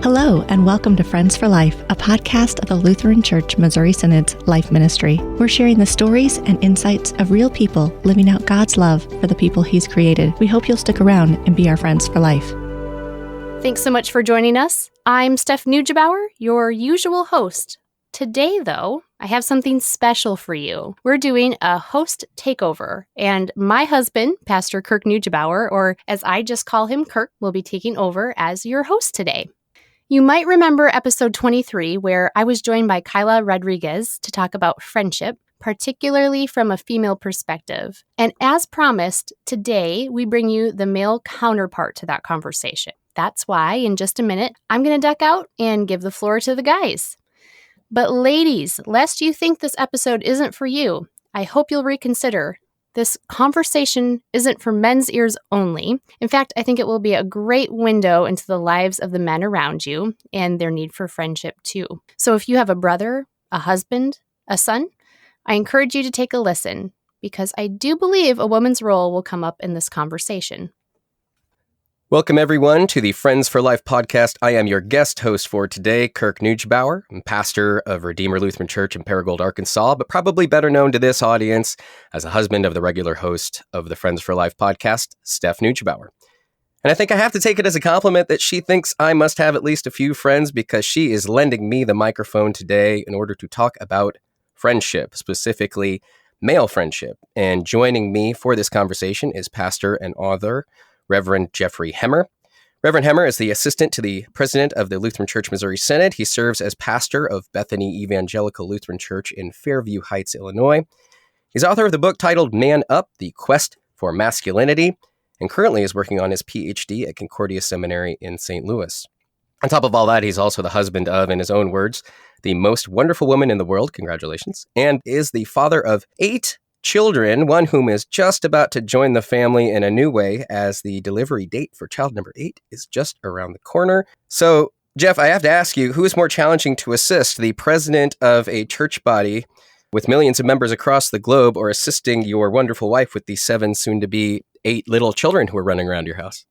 Hello, and welcome to Friends for Life, a podcast of the Lutheran Church Missouri Synod's Life Ministry. We're sharing the stories and insights of real people living out God's love for the people He's created. We hope you'll stick around and be our friends for life. Thanks so much for joining us. I'm Steph Neugebauer, your usual host. Today, though, I have something special for you. We're doing a host takeover, and my husband, Pastor Kirk Neugebauer, or as I just call him, Kirk, will be taking over as your host today. You might remember episode 23, where I was joined by Kyla Rodriguez to talk about friendship, particularly from a female perspective. And as promised, today we bring you the male counterpart to that conversation. That's why, in just a minute, I'm going to duck out and give the floor to the guys. But ladies, lest you think this episode isn't for you, I hope you'll reconsider. This conversation isn't for men's ears only. In fact, I think it will be a great window into the lives of the men around you and their need for friendship too. So if you have a brother, a husband, a son, I encourage you to take a listen, because I do believe a woman's role will come up in this conversation. Welcome, everyone, to the Friends for Life podcast. I am your guest host for today, Kirk Neugebauer. I'm pastor of Redeemer Lutheran Church in Paragould, Arkansas, but probably better known to this audience as a husband of the regular host of the Friends for Life podcast, Steph Neugebauer. And I think I have to take it as a compliment that she thinks I must have at least a few friends, because she is lending me the microphone today in order to talk about friendship, specifically male friendship. And joining me for this conversation is pastor and author Reverend Jeffrey Hemmer. Reverend Hemmer is the assistant to the president of the Lutheran Church Missouri Synod. He serves as pastor of Bethany Evangelical Lutheran Church in Fairview Heights, Illinois. He's author of the book titled ManUp, The Quest for Masculinity, and currently is working on his PhD at Concordia Seminary in St. Louis. On top of all that, he's also the husband of, in his own words, the most wonderful woman in the world, congratulations, and is the father of 8 children, one whom is just about to join the family in a new way, as the delivery date for child number 8 is just around the corner. So, Jeff, I have to ask you, who is more challenging to assist, the president of a church body with millions of members across the globe, or assisting your wonderful wife with the 7, soon-to-be 8 little children who are running around your house?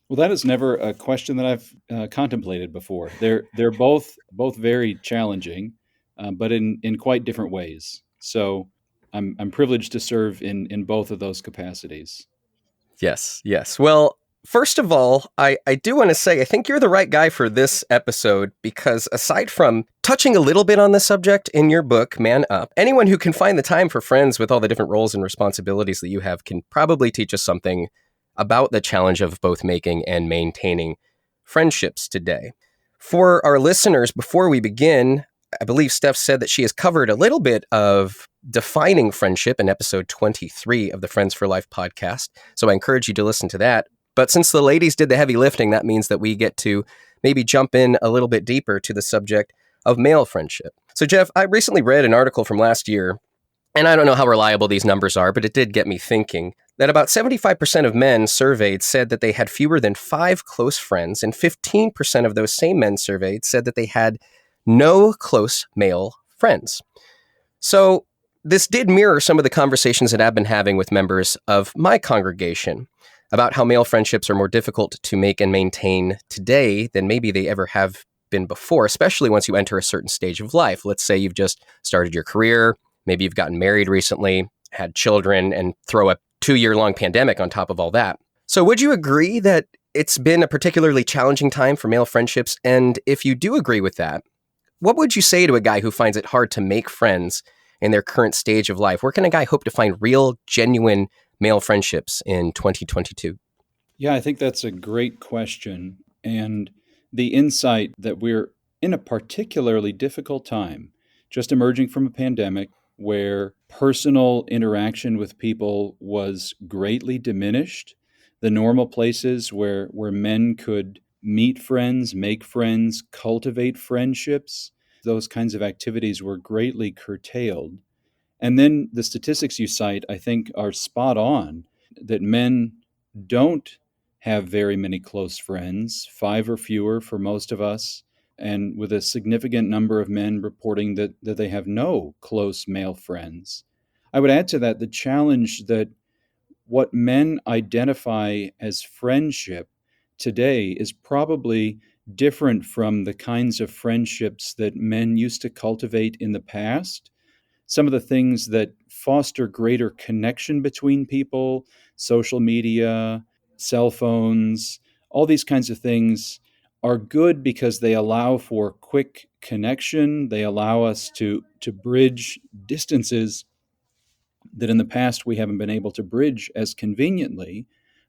Well, that is never a question that I've contemplated before. They're both very challenging, but in quite different ways. So I'm privileged to serve in both of those capacities. Yes. Well, first of all, I do want to say, I think you're the right guy for this episode, because aside from touching a little bit on the subject in your book, ManUp, anyone who can find the time for friends with all the different roles and responsibilities that you have can probably teach us something about the challenge of both making and maintaining friendships today. For our listeners, before we begin, I believe Steph said that she has covered a little bit of defining friendship in episode 23 of the Friends for Life podcast. So I encourage you to listen to that. But since the ladies did the heavy lifting, that means that we get to maybe jump in a little bit deeper to the subject of male friendship. So Jeff, I recently read an article from last year, and I don't know how reliable these numbers are, but it did get me thinking that about 75% of men surveyed said that they had fewer than 5 close friends, and 15% of those same men surveyed said that they had no close male friends. So this did mirror some of the conversations that I've been having with members of my congregation about how male friendships are more difficult to make and maintain today than maybe they ever have been before, especially once you enter a certain stage of life. Let's say you've just started your career, maybe you've gotten married recently, had children, and throw a 2-year-long pandemic on top of all that. So would you agree that it's been a particularly challenging time for male friendships? And if you do agree with that, what would you say to a guy who finds it hard to make friends in their current stage of life? Where can a guy hope to find real, genuine male friendships in 2022? Yeah, I think that's a great question. And the insight that we're in a particularly difficult time, just emerging from a pandemic where personal interaction with people was greatly diminished. The normal places where men could meet friends, make friends, cultivate friendships, those kinds of activities were greatly curtailed. And then the statistics you cite, I think, are spot on, that men don't have very many close friends, 5 or fewer for most of us, and with a significant number of men reporting that they have no close male friends. I would add to that the challenge that what men identify as friendship today is probably different from the kinds of friendships that men used to cultivate in the past. Some of the things that foster greater connection between people, social media, cell phones, all these kinds of things are good because they allow for quick connection. They allow us to bridge distances that in the past we haven't been able to bridge as conveniently.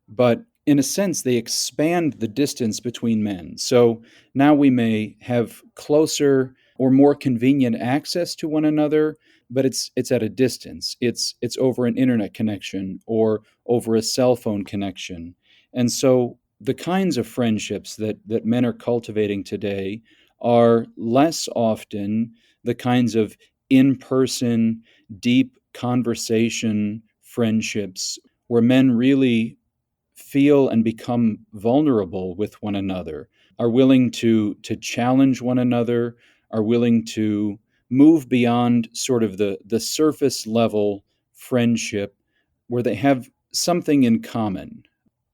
But in a sense, they expand the distance between men. So now we may have closer or more convenient access to one another, but it's at a distance. It's over an internet connection or over a cell phone connection. And so the kinds of friendships that men are cultivating today are less often the kinds of in-person, deep conversation friendships where men really feel and become vulnerable with one another, are willing to challenge one another, are willing to move beyond sort of the surface level friendship where they have something in common,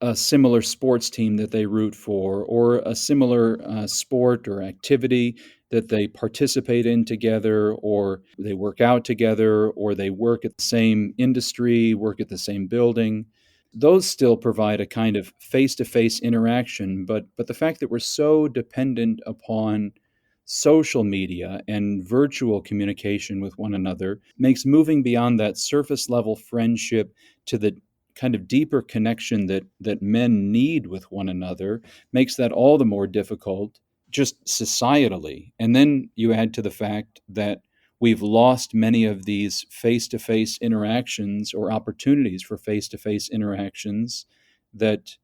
a similar sports team that they root for, or a similar sport or activity that they participate in together, or they work out together, or they work at the same industry, work at the same building. Those still provide a kind of face-to-face interaction, but the fact that we're so dependent upon social media and virtual communication with one another makes moving beyond that surface level friendship to the kind of deeper connection that men need with one another, makes that all the more difficult just societally. And then you add to the fact that we've lost many of these face-to-face interactions or opportunities for face-to-face interactions that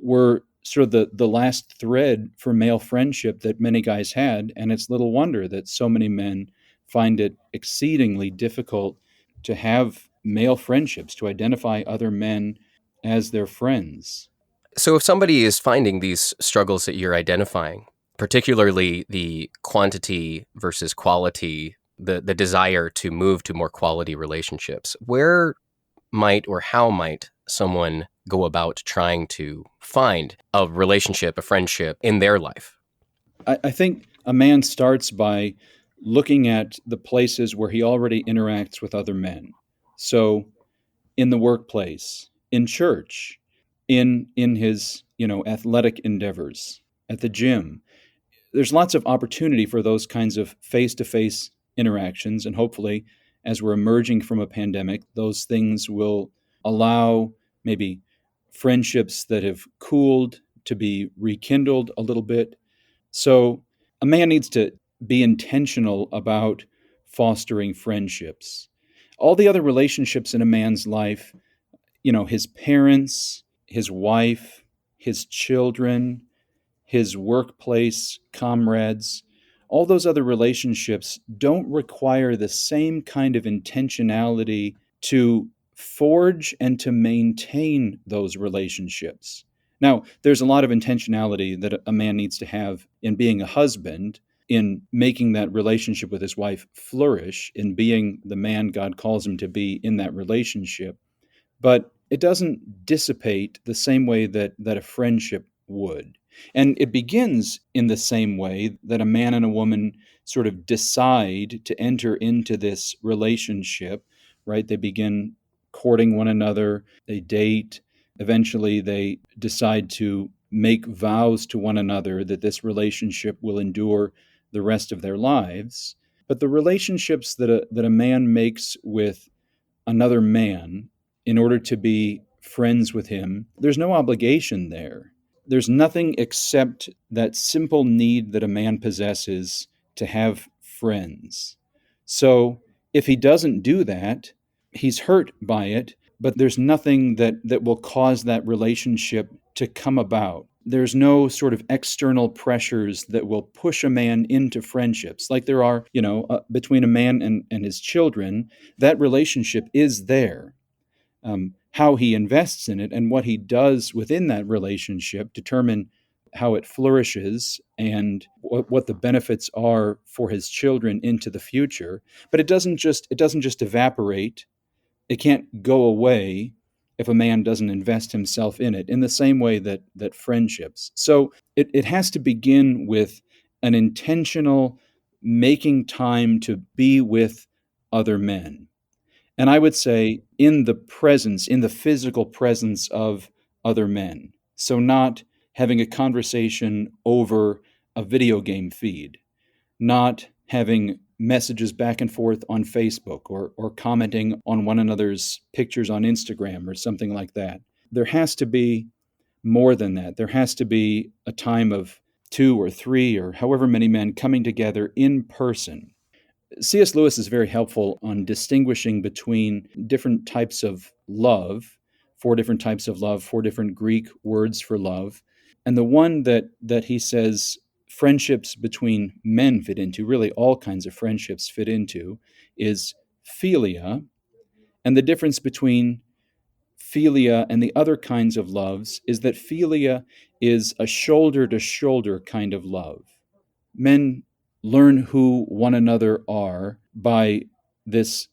were sort of the last thread for male friendship that many guys had. And it's little wonder that so many men find it exceedingly difficult to have male friendships, to identify other men as their friends. So if somebody is finding these struggles that you're identifying, particularly the quantity versus quality, the desire to move to more quality relationships, where might or how might someone go about trying to find a relationship, a friendship in their life? I think a man starts by looking at the places where he already interacts with other men. So in the workplace, in church, in his, athletic endeavors, at the gym. There's lots of opportunity for those kinds of face-to-face interactions, and hopefully, as we're emerging from a pandemic, those things will allow maybe friendships that have cooled to be rekindled a little bit. So a man needs to be intentional about fostering friendships. All the other relationships in a man's life, his parents, his wife, his children, his workplace comrades, all those other relationships don't require the same kind of intentionality to forge and to maintain those relationships. Now, there's a lot of intentionality that a man needs to have in being a husband, in making that relationship with his wife flourish, in being the man God calls him to be in that relationship. But it doesn't dissipate the same way that a friendship would. And it begins in the same way that a man and a woman sort of decide to enter into this relationship, right? They begin courting one another, they date, eventually they decide to make vows to one another that this relationship will endure the rest of their lives. But the relationships that a man makes with another man in order to be friends with him, there's no obligation there. There's nothing except that simple need that a man possesses to have friends. So if he doesn't do that, he's hurt by it, but there's nothing that will cause that relationship to come about. There's no sort of external pressures that will push a man into friendships like there are, between a man and his children. That relationship is there. How he invests in it and what he does within that relationship determine how it flourishes and what the benefits are for his children into the future. But it doesn't just evaporate. It can't go away if a man doesn't invest himself in it, in the same way that friendships. So it has to begin with an intentional making time to be with other men. And I would say in the physical presence of other men. So not having a conversation over a video game feed, not having messages back and forth on Facebook or commenting on one another's pictures on Instagram or something like that. There has to be more than that. There has to be a time of 2 or 3 or however many men coming together in person. C.S. Lewis is very helpful on distinguishing between different types of love, 4 different types of love, 4 different Greek words for love. And the one that he says friendships between men fit into, really all kinds of friendships fit into, is philia. And the difference between philia and the other kinds of loves is that philia is a shoulder-to-shoulder kind of love. Men learn who one another are by this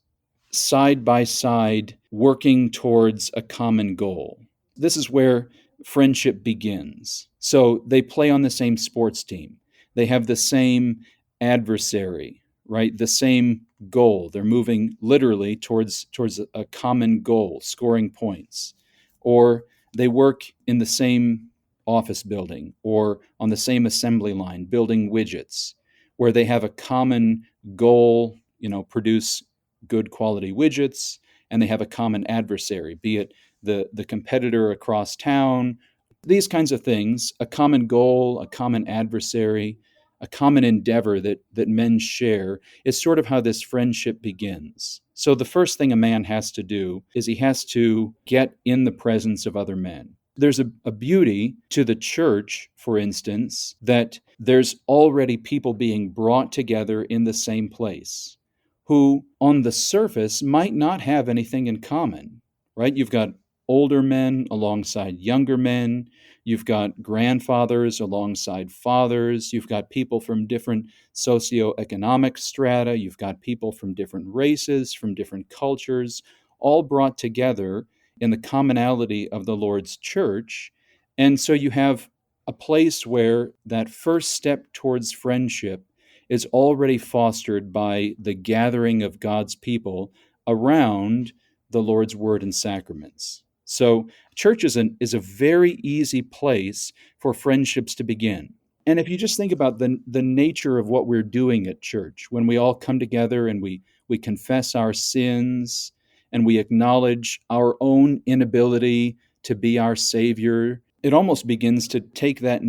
side-by-side working towards a common goal. This is where friendship begins. So they play on the same sports team. They have the same adversary, right? The same goal. They're moving literally towards a common goal, scoring points. Or they work in the same office building or on the same assembly line, building widgets, where they have a common goal, produce good quality widgets, and they have a common adversary, be it the competitor across town, these kinds of things, a common goal, a common adversary, a common endeavor that men share is sort of how this friendship begins. So the first thing a man has to do is he has to get in the presence of other men. There's a beauty to the church, for instance, that there's already people being brought together in the same place who on the surface might not have anything in common, right? You've got older men alongside younger men. You've got grandfathers alongside fathers. You've got people from different socioeconomic strata. You've got people from different races, from different cultures, all brought together in the commonality of the Lord's church. And so you have a place where that first step towards friendship is already fostered by the gathering of God's people around the Lord's word and sacraments. So church is a very easy place for friendships to begin. And if you just think about the nature of what we're doing at church, when we all come together and we confess our sins and we acknowledge our own inability to be our Savior, it almost begins to take that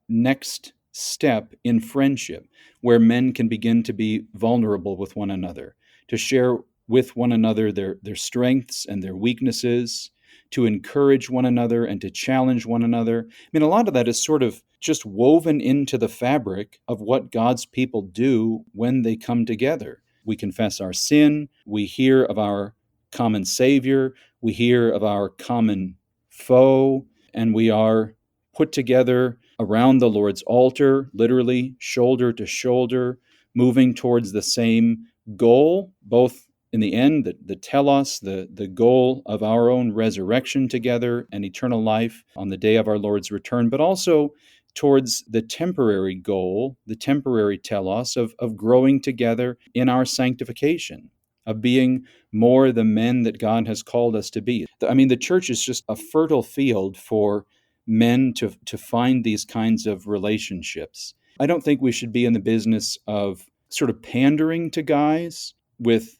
next step in friendship, where men can begin to be vulnerable with one another, to share with one another their strengths and their weaknesses, to encourage one another and to challenge one another. I mean, a lot of that is sort of just woven into the fabric of what God's people do when they come together. We confess our sin, we hear of our common Savior, we hear of our common foe, and we are put together around the Lord's altar, literally shoulder to shoulder, moving towards the same goal, both in the end, the telos, the goal of our own resurrection together and eternal life on the day of our Lord's return, but also towards the temporary goal, the temporary telos of growing together in our sanctification, of being more the men that God has called us to be. I mean, the church is just a fertile field for men to find these kinds of relationships. I don't think we should be in the business of sort of pandering to guys with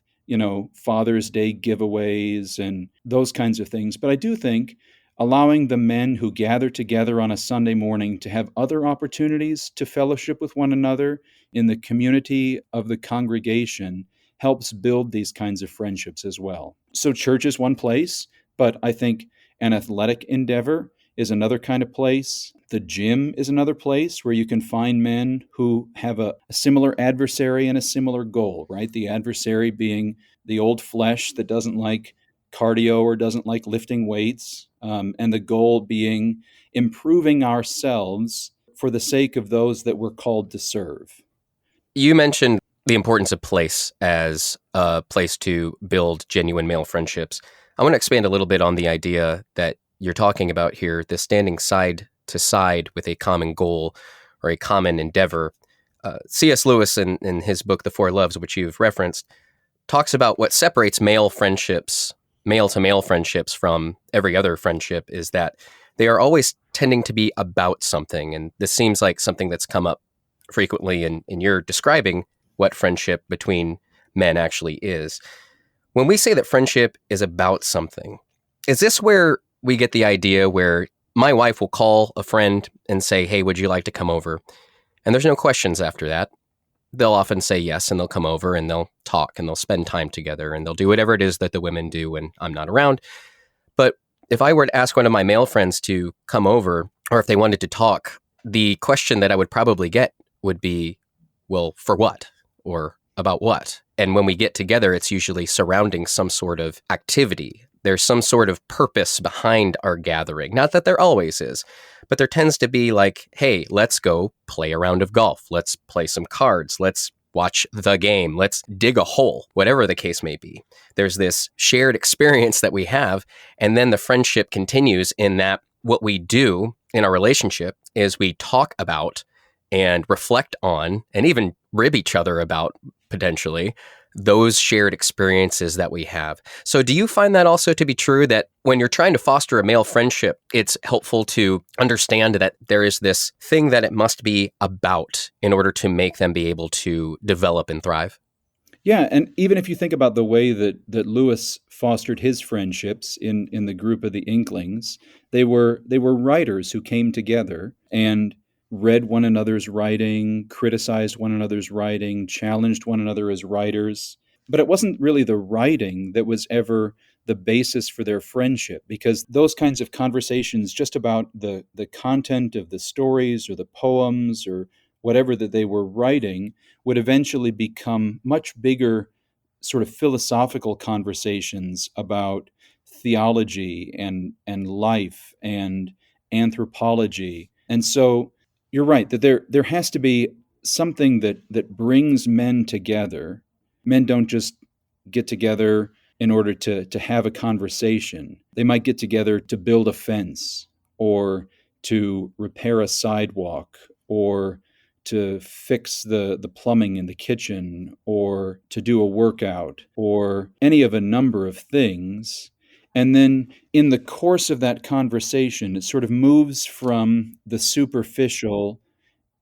Father's Day giveaways and those kinds of things. But I do think allowing the men who gather together on a Sunday morning to have other opportunities to fellowship with one another in the community of the congregation helps build these kinds of friendships as well. So church is one place, but I think an athletic endeavor is another kind of place. The gym is another place where you can find men who have a similar adversary and a similar goal, right? The adversary being the old flesh that doesn't like cardio or doesn't like lifting weights, and the goal being improving ourselves for the sake of those that we're called to serve. You mentioned the importance of place as a place to build genuine male friendships. I want to expand a little bit on the idea that you're talking about here, the standing side to side with a common goal or a common endeavor. C.S. Lewis, in his book, The Four Loves, which you've referenced, talks about what separates male-to-male friendships from every other friendship is that they are always tending to be about something. And this seems like something that's come up frequently in your describing what friendship between men actually is. When we say that friendship is about something, is this where we get the idea where my wife will call a friend and say, hey, would you like to come over? And there's no questions after that. They'll often say yes, and they'll come over and they'll talk and they'll spend time together and they'll do whatever it is that the women do when I'm not around. But if I were to ask one of my male friends to come over, or if they wanted to talk, the question that I would probably get would be, well, for what? Or about what? And when we get together, it's usually surrounding some sort of activity. There's some sort of purpose behind our gathering. Not that there always is, but there tends to be like, hey, let's go play a round of golf. Let's play some cards. Let's watch the game. Let's dig a hole, whatever the case may be. There's this shared experience that we have. And then the friendship continues in that what we do in our relationship is we talk about and reflect on and even rib each other about potentially those shared experiences that we have. So do you find that also to be true, that when you're trying to foster a male friendship, it's helpful to understand that there is this thing that it must be about in order to make them be able to develop and thrive? Yeah, and even if you think about the way that Lewis fostered his friendships in the group of the Inklings, they were writers who came together and read one another's writing, criticized one another's writing, challenged one another as writers. But it wasn't really the writing that was ever the basis for their friendship, because those kinds of conversations just about the content of the stories or the poems or whatever that they were writing would eventually become much bigger sort of philosophical conversations about theology and life and anthropology. And so you're right that there has to be something that brings men together. Men don't just get together in order to have a conversation. They might get together to build a fence or to repair a sidewalk or to fix the plumbing in the kitchen or to do a workout or any of a number of things. And then in the course of that conversation, it sort of moves from the superficial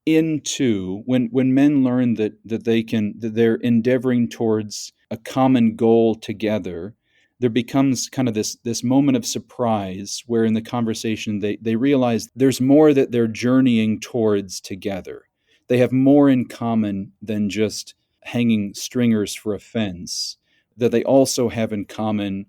into when men learn that they're endeavoring towards a common goal together, there becomes kind of this moment of surprise where in the conversation they realize there's more that they're journeying towards together. They have more in common than just hanging stringers for a fence, that they also have in common,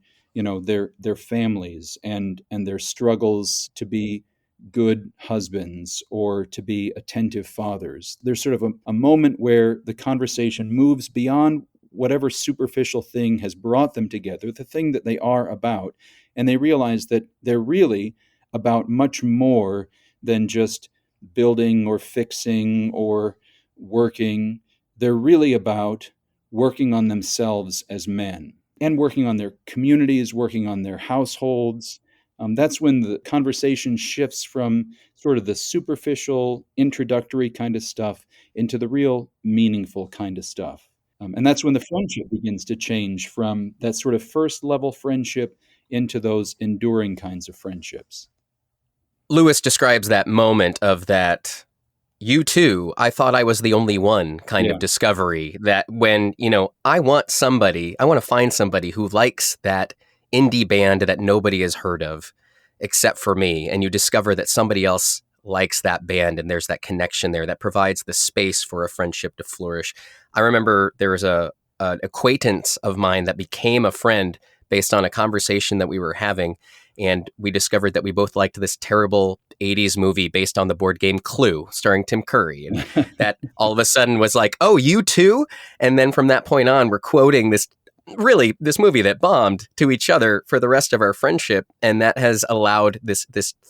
their families and their struggles to be good husbands or to be attentive fathers. There's sort of a moment where the conversation moves beyond whatever superficial thing has brought them together, the thing that they are about, and they realize that they're really about much more than just building or fixing or working. They're really about working on themselves as men and working on their communities, working on their households. That's when the conversation shifts from sort of the superficial, introductory kind of stuff into the real meaningful kind of stuff. And that's when the friendship begins to change from that sort of first level friendship into those enduring kinds of friendships. Lewis describes that moment of that, you too, I thought I was the only one kind of discovery, that when, I want to find somebody who likes that indie band that nobody has heard of except for me. And you discover that somebody else likes that band and there's that connection there that provides the space for a friendship to flourish. I remember there was an acquaintance of mine that became a friend based on a conversation that we were having. And we discovered that we both liked this terrible 80s movie based on the board game Clue, starring Tim Curry. And that all of a sudden was like, oh, you too? And then from that point on, we're quoting this movie that bombed to each other for the rest of our friendship. And that has allowed this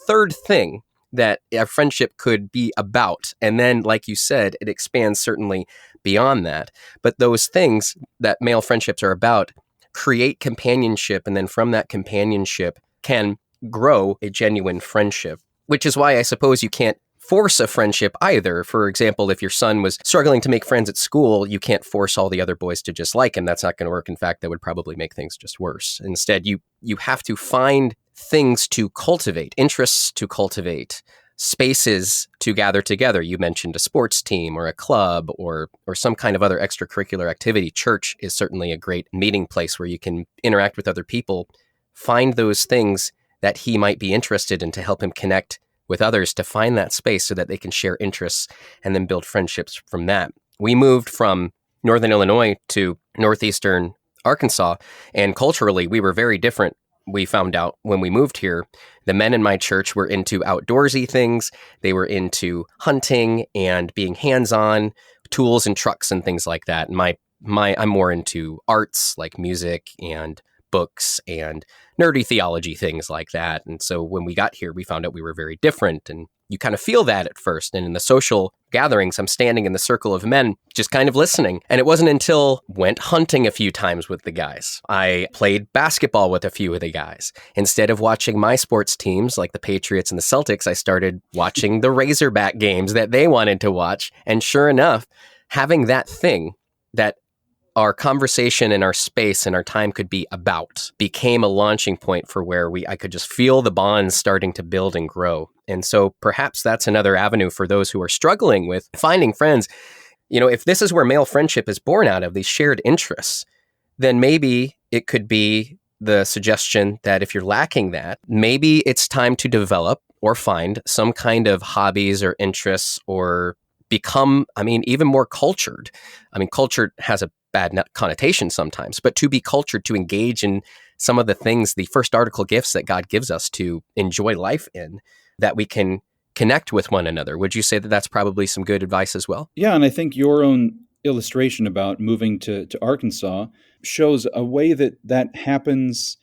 third thing that our friendship could be about. And then, like you said, it expands certainly beyond that. But those things that male friendships are about create companionship, and then from that companionship can grow a genuine friendship, which is why I suppose you can't force a friendship either. For example, if your son was struggling to make friends at school, you can't force all the other boys to just like him. That's not going to work. In fact, that would probably make things just worse. Instead, you have to find things to cultivate, interests to cultivate, spaces to gather together. You mentioned a sports team or a club or some kind of other extracurricular activity. Church is certainly a great meeting place where you can interact with other people, find those things that he might be interested in to help him connect with others, to find that space so that they can share interests and then build friendships from that. We moved from Northern Illinois to Northeastern Arkansas, and culturally we were very different. We found out when we moved here, the men in my church were into outdoorsy things. They were into hunting and being hands-on, tools and trucks and things like that. And I'm more into arts like music and books and nerdy theology, things like that. And so when we got here, we found out we were very different. And you kind of feel that at first. And in the social gatherings, I'm standing in the circle of men, just kind of listening. And it wasn't until went hunting a few times with the guys. I played basketball with a few of the guys. Instead of watching my sports teams like the Patriots and the Celtics, I started watching the Razorback games that they wanted to watch. And sure enough, having that thing that our conversation and our space and our time could be about became a launching point for where I could just feel the bonds starting to build and grow. And so perhaps that's another avenue for those who are struggling with finding friends. You know, if this is where male friendship is born out of, these shared interests, then maybe it could be the suggestion that if you're lacking that, maybe it's time to develop or find some kind of hobbies or interests or become, even more cultured. Cultured has a bad connotation sometimes, but to be cultured, to engage in some of the things, the first article gifts that God gives us to enjoy life in, that we can connect with one another. Would you say that that's probably some good advice as well? Yeah, and I think your own illustration about moving to Arkansas shows a way that happens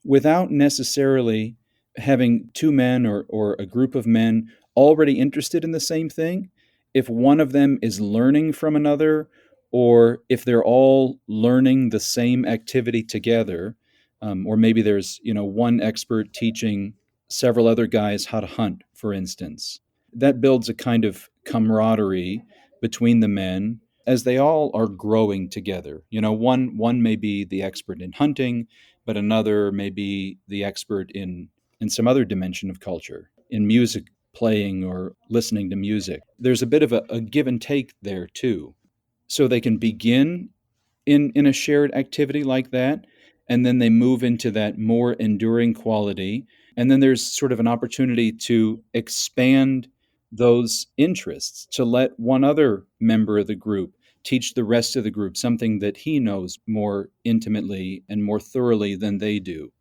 without necessarily having two men or a group of men already interested in the same thing. If one of them is learning from another, or if they're all learning the same activity together, or maybe there's one expert teaching several other guys how to hunt, for instance, that builds a kind of camaraderie between the men as they all are growing together. One may be the expert in hunting, but another may be the expert in some other dimension of culture, in music playing or listening to music. There's a bit of a give and take there too. So they can begin in a shared activity like that, and then they move into that more enduring quality. And then there's sort of an opportunity to expand those interests, to let one other member of the group teach the rest of the group something that he knows more intimately and more thoroughly than they do.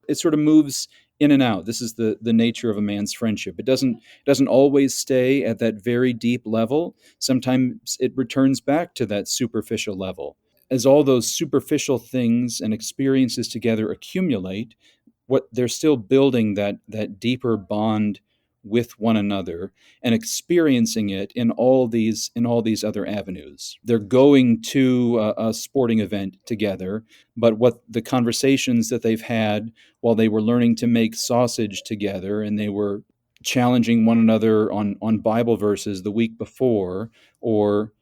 It sort of moves in and out. This is the nature of a man's friendship. It doesn't always stay at that very deep level. Sometimes it returns back to that superficial level. As all those superficial things and experiences together accumulate, what they're still building that deeper bond with one another and experiencing it in all these other avenues. They're going to a sporting event together, but what the conversations that they've had while they were learning to make sausage together, and they were challenging one another on Bible verses the week before, or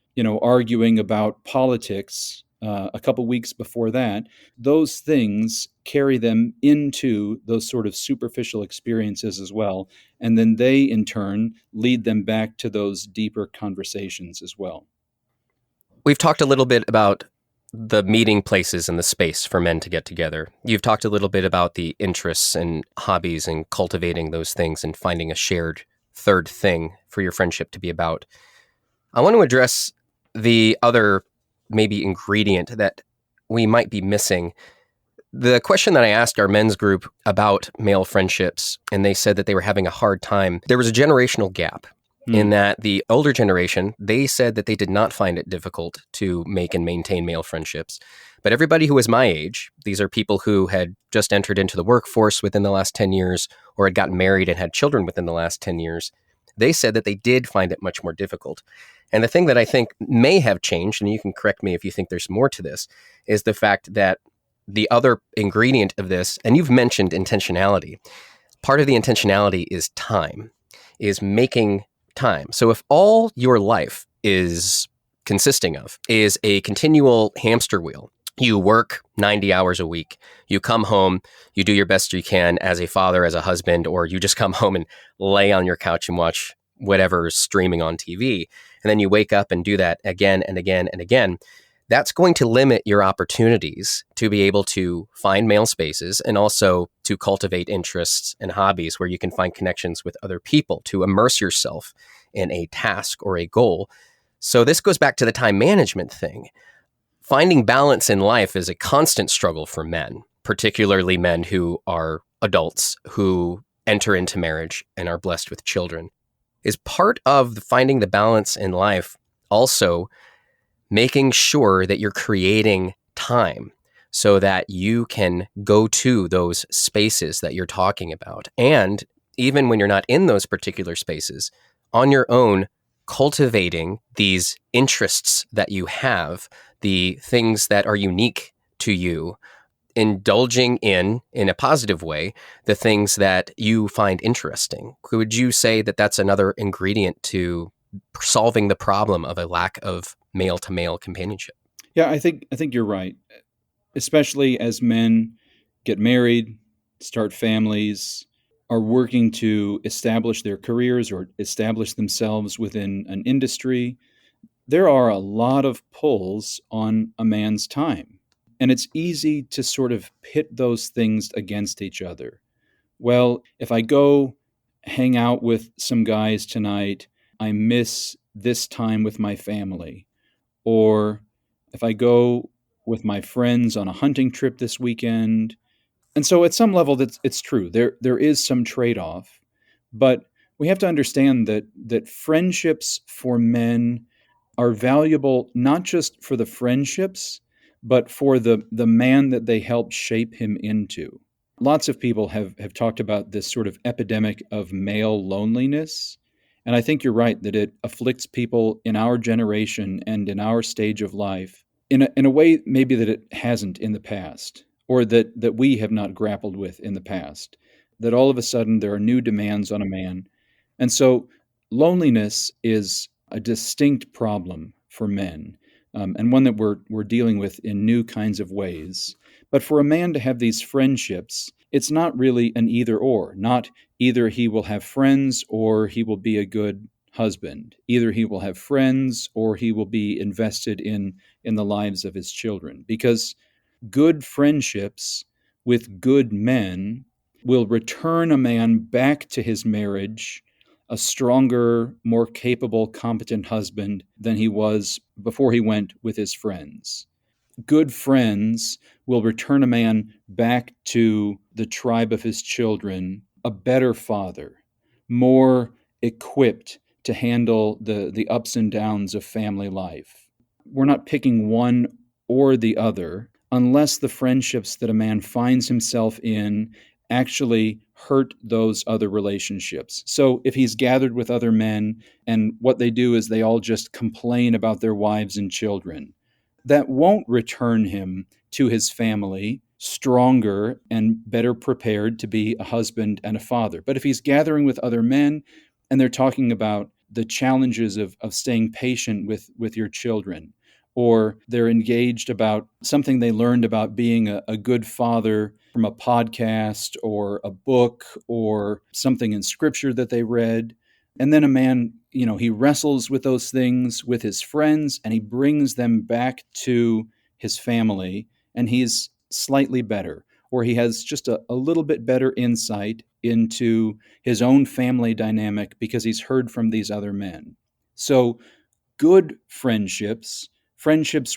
arguing about politics a couple weeks before that, those things carry them into those sort of superficial experiences as well. And then they, in turn, lead them back to those deeper conversations as well. We've talked a little bit about the meeting places and the space for men to get together. You've talked a little bit about the interests and hobbies and cultivating those things and finding a shared third thing for your friendship to be about. I want to address the other maybe ingredient that we might be missing. The question that I asked our men's group about male friendships, and they said that they were having a hard time. There was a generational gap in that the older generation, they said that they did not find it difficult to make and maintain male friendships. But everybody who was my age, these are people who had just entered into the workforce within the last 10 years or had gotten married and had children within the last 10 years, they said that they did find it much more difficult. And the thing that I think may have changed, and you can correct me if you think there's more to this, is the fact that the other ingredient of this, and you've mentioned intentionality. Part of the intentionality is time, is making time. So if all your life is consisting of is a continual hamster wheel, you work 90 hours a week, you come home, you do your best you can as a father, as a husband, or you just come home and lay on your couch and watch whatever's streaming on TV, and then you wake up and do that again and again and again, that's going to limit your opportunities to be able to find male spaces and also to cultivate interests and hobbies where you can find connections with other people, to immerse yourself in a task or a goal. So this goes back to the time management thing. Finding balance in life is a constant struggle for men, particularly men who are adults, who enter into marriage and are blessed with children. Is part of finding the balance in life also making sure that you're creating time so that you can go to those spaces that you're talking about. And even when you're not in those particular spaces, on your own, cultivating these interests that you have, the things that are unique to you, indulging in a positive way, the things that you find interesting. Would you say that that's another ingredient to solving the problem of a lack of male-to-male companionship? Yeah, I think you're right. Especially as men get married, start families, are working to establish their careers or establish themselves within an industry, there are a lot of pulls on a man's time. And it's easy to sort of pit those things against each other. Well, if I go hang out with some guys tonight, I miss this time with my family. Or if I go with my friends on a hunting trip this weekend. And so at some level, it's true. There is some trade-off. But we have to understand that friendships for men are valuable not just for the friendships, but for the man that they help shape him into. Lots of people have talked about this sort of epidemic of male loneliness. And I think you're right that it afflicts people in our generation and in our stage of life in a way maybe that it hasn't in the past, or that we have not grappled with in the past, that all of a sudden there are new demands on a man. And so loneliness is a distinct problem for men, and one that we're dealing with in new kinds of ways. But for a man to have these friendships, it's not really an either or, not either he will have friends or he will be a good husband. Either he will have friends or he will be invested in the lives of his children. Because good friendships with good men will return a man back to his marriage a stronger, more capable, competent husband than he was before he went with his friends. Good friends will return a man back to the tribe of his children, a better father, more equipped to handle the ups and downs of family life. We're not picking one or the other unless the friendships that a man finds himself in actually hurt those other relationships. So if he's gathered with other men and what they do is they all just complain about their wives and children, that won't return him to his family stronger and better prepared to be a husband and a father. But if he's gathering with other men and they're talking about the challenges of staying patient with your children, or they're engaged about something they learned about being a good father from a podcast or a book or something in scripture that they read. And then a man, he wrestles with those things with his friends and he brings them back to his family and he's slightly better, or he has just a little bit better insight into his own family dynamic because he's heard from these other men. So good friendships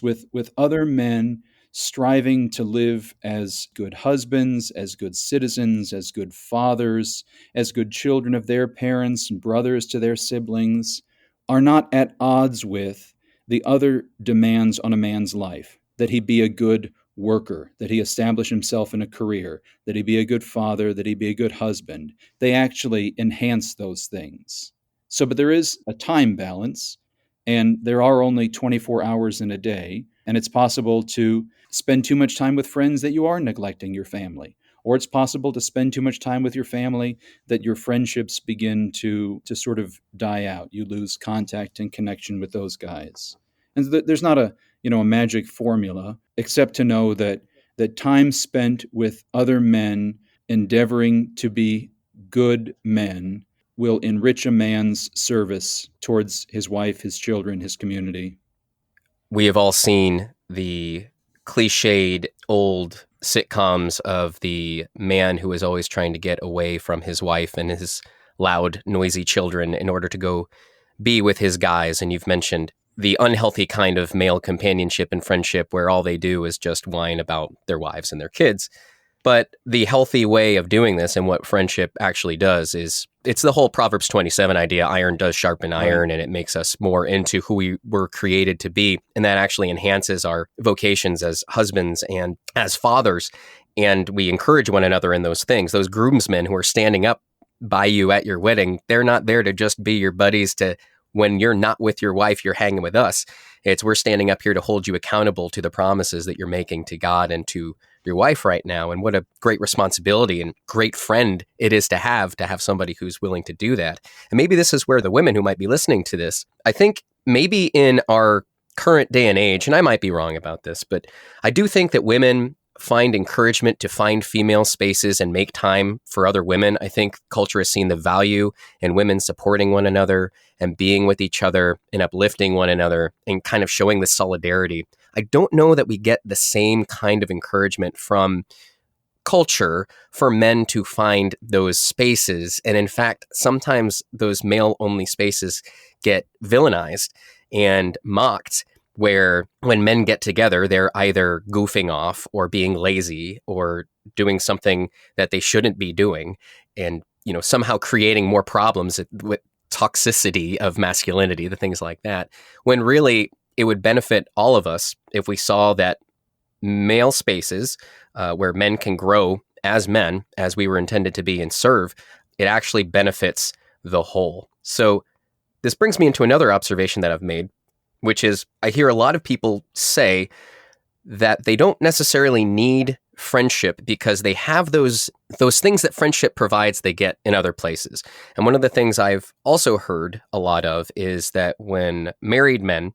with other men striving to live as good husbands, as good citizens, as good fathers, as good children of their parents and brothers to their siblings, are not at odds with the other demands on a man's life, that he be a good worker, that he establish himself in a career, that he be a good father, that he be a good husband. They actually enhance those things. So, but there is a time balance, and there are only 24 hours in a day, and it's possible to spend too much time with friends that you are neglecting your family. Or it's possible to spend too much time with your family that your friendships begin to sort of die out. You lose contact and connection with those guys. And there's not a magic formula, except to know that time spent with other men endeavoring to be good men will enrich a man's service towards his wife, his children, his community. We have all seen the cliched old sitcoms of the man who is always trying to get away from his wife and his loud, noisy children in order to go be with his guys. And you've mentioned the unhealthy kind of male companionship and friendship where all they do is just whine about their wives and their kids. But the healthy way of doing this and what friendship actually does is it's the whole Proverbs 27 idea, iron does sharpen iron, and it makes us more into who we were created to be. And that actually enhances our vocations as husbands and as fathers. And we encourage one another in those things. Those groomsmen who are standing up by you at your wedding, they're not there to just be your buddies to when you're not with your wife, you're hanging with us. It's we're standing up here to hold you accountable to the promises that you're making to God and to your wife right now. And what a great responsibility and great friend it is to have somebody who's willing to do that. And maybe this is where the women who might be listening to this, I think maybe in our current day and age, and I might be wrong about this, but I do think that women find encouragement to find female spaces and make time for other women. I think culture has seen the value in women supporting one another and being with each other and uplifting one another and kind of showing this solidarity. I don't know that we get the same kind of encouragement from culture for men to find those spaces. And in fact, sometimes those male-only spaces get villainized and mocked, where when men get together, they're either goofing off or being lazy or doing something that they shouldn't be doing and, somehow creating more problems with toxicity of masculinity, the things like that, when really it would benefit all of us if we saw that male spaces where men can grow as men, as we were intended to be and serve, it actually benefits the whole. So this brings me into another observation that I've made, which is I hear a lot of people say that they don't necessarily need friendship because they have those things that friendship provides they get in other places. And one of the things I've also heard a lot of is that when married men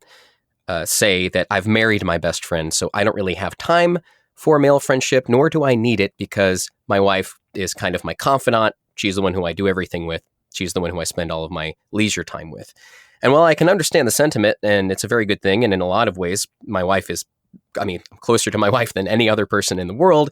say that I've married my best friend, so I don't really have time for male friendship, nor do I need it because my wife is kind of my confidant. She's the one who I do everything with. She's the one who I spend all of my leisure time with. And while I can understand the sentiment, and it's a very good thing, and in a lot of ways, my wife is, I'm closer to my wife than any other person in the world,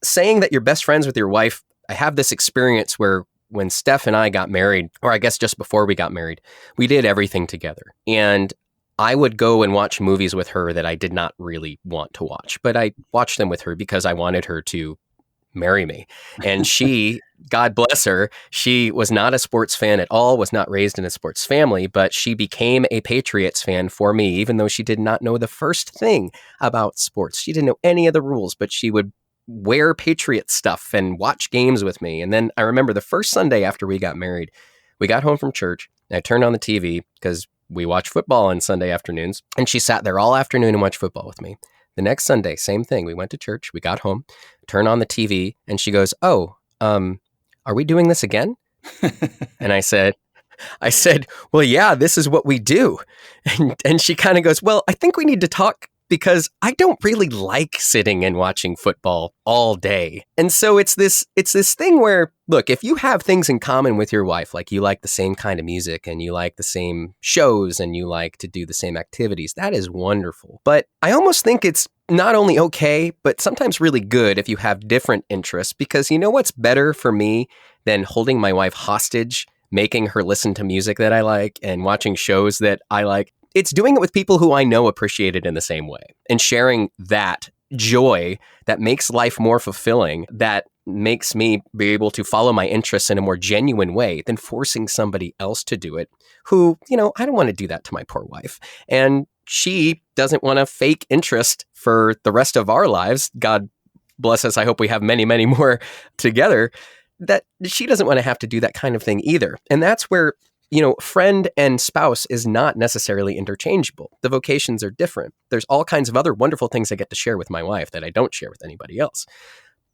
saying that you're best friends with your wife, I have this experience where when Steph and I got married, or I guess just before we got married, we did everything together. And I would go and watch movies with her that I did not really want to watch, but I watched them with her because I wanted her to marry me. And she, God bless her, she was not a sports fan at all, was not raised in a sports family, but she became a Patriots fan for me, even though she did not know the first thing about sports. She didn't know any of the rules, but she would wear Patriot stuff and watch games with me. And then I remember the first Sunday after we got married, we got home from church, and I turned on the TV because we watch football on Sunday afternoons, and she sat there all afternoon and watched football with me. The next Sunday, same thing. We went to church, we got home, turned on the TV, and she goes, are we doing this again? And I said, well, yeah, this is what we do. And she kind of goes, well, I think we need to talk because I don't really like sitting and watching football all day. And so it's this thing where, look, if you have things in common with your wife, like you like the same kind of music and you like the same shows and you like to do the same activities, that is wonderful. But I almost think it's not only okay, but sometimes really good if you have different interests, because you know what's better for me than holding my wife hostage, making her listen to music that I like and watching shows that I like? It's doing it with people who I know appreciate it in the same way and sharing that joy that makes life more fulfilling, that makes me be able to follow my interests in a more genuine way than forcing somebody else to do it who, I don't want to do that to my poor wife. And she doesn't want a fake interest for the rest of our lives. God bless us. I hope we have many, many more together. That she doesn't want to have to do that kind of thing either. And that's where Friend and spouse is not necessarily interchangeable. The vocations are different. There's all kinds of other wonderful things I get to share with my wife that I don't share with anybody else.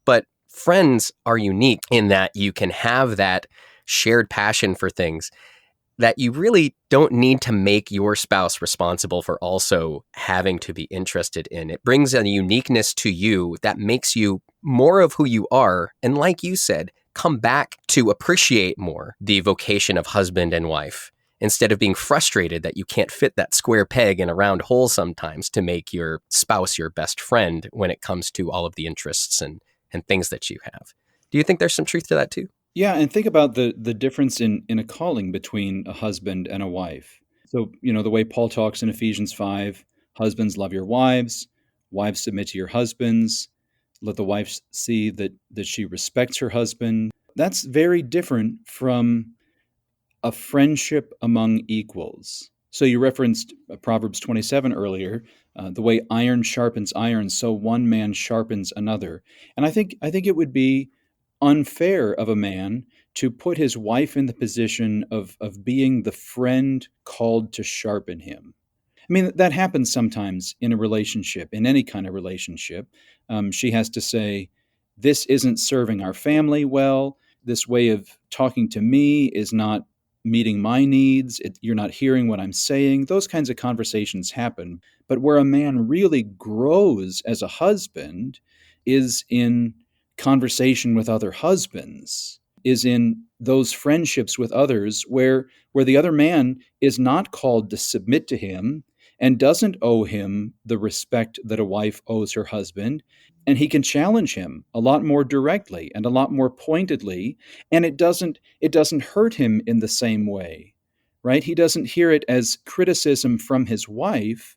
But friends are unique in that you can have that shared passion for things that you really don't need to make your spouse responsible for also having to be interested in. It brings a uniqueness to you that makes you more of who you are. And like you said, come back to appreciate more the vocation of husband and wife instead of being frustrated that you can't fit that square peg in a round hole sometimes to make your spouse your best friend when it comes to all of the interests and things that you have. Do you think there's some truth to that too? Yeah, and think about the difference in a calling between a husband and a wife. So, the way Paul talks in Ephesians 5, husbands, love your wives, wives, submit to your husbands, let the wife see that she respects her husband. That's very different from a friendship among equals. So you referenced Proverbs 27 earlier, the way iron sharpens iron, so one man sharpens another. And I think it would be unfair of a man to put his wife in the position of being the friend called to sharpen him. I mean, that happens sometimes in a relationship, in any kind of relationship. She has to say, this isn't serving our family well. This way of talking to me is not meeting my needs. You're not hearing what I'm saying. Those kinds of conversations happen. But where a man really grows as a husband is in conversation with other husbands, is in those friendships with others where the other man is not called to submit to him and doesn't owe him the respect that a wife owes her husband. And he can challenge him a lot more directly and a lot more pointedly. And it doesn't hurt him in the same way, right? He doesn't hear it as criticism from his wife.